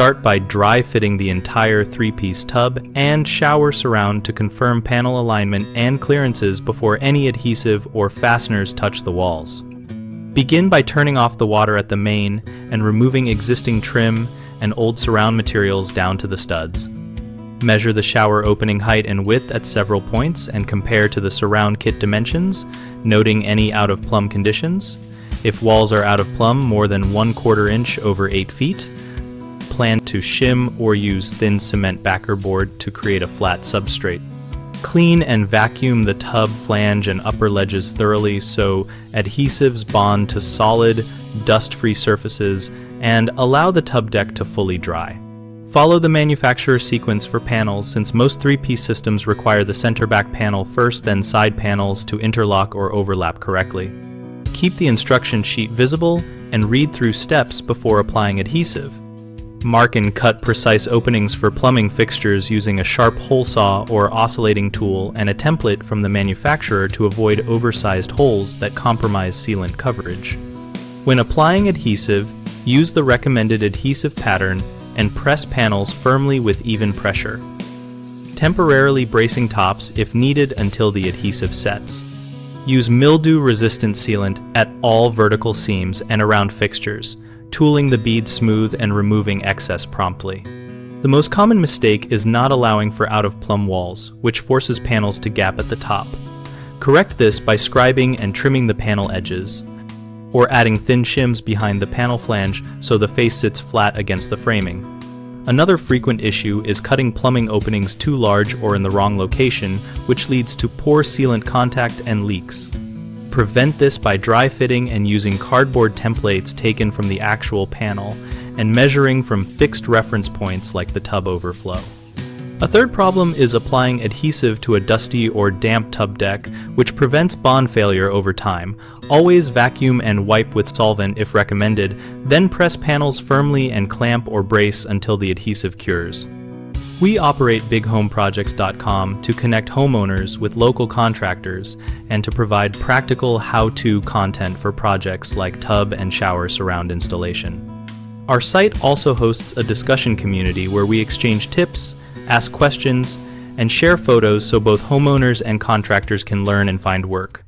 Start by dry fitting the entire 3-piece tub and shower surround to confirm panel alignment and clearances before any adhesive or fasteners touch the walls. Begin by turning off the water at the main and removing existing trim and old surround materials down to the studs. Measure the shower opening height and width at several points and compare to the surround kit dimensions, noting any out-of-plumb conditions. If walls are out of plumb more than 1/4 inch over 8 feet, plan to shim or use thin cement backer board to create a flat substrate. Clean and vacuum the tub flange and upper ledges thoroughly so adhesives bond to solid, dust-free surfaces, and allow the tub deck to fully dry. Follow the manufacturer sequence for panels since most 3-piece systems require the center back panel first, then side panels to interlock or overlap correctly. Keep the instruction sheet visible and read through steps before applying adhesive. Mark and cut precise openings for plumbing fixtures using a sharp hole saw or oscillating tool and a template from the manufacturer to avoid oversized holes that compromise sealant coverage. When applying adhesive, use the recommended adhesive pattern and press panels firmly with even pressure, temporarily bracing tops if needed until the adhesive sets. Use mildew-resistant sealant at all vertical seams and around fixtures, tooling the beads smooth and removing excess promptly. The most common mistake is not allowing for out-of-plumb walls, which forces panels to gap at the top. Correct this by scribing and trimming the panel edges, or adding thin shims behind the panel flange so the face sits flat against the framing. Another frequent issue is cutting plumbing openings too large or in the wrong location, which leads to poor sealant contact and leaks. Prevent this by dry fitting and using cardboard templates taken from the actual panel and measuring from fixed reference points like the tub overflow. A third problem is applying adhesive to a dusty or damp tub deck, which prevents bond failure over time. Always vacuum and wipe with solvent if recommended, then press panels firmly and clamp or brace until the adhesive cures. We operate bighomeprojects.com to connect homeowners with local contractors and to provide practical how-to content for projects like tub and shower surround installation. Our site also hosts a discussion community where we exchange tips, ask questions, and share photos so both homeowners and contractors can learn and find work.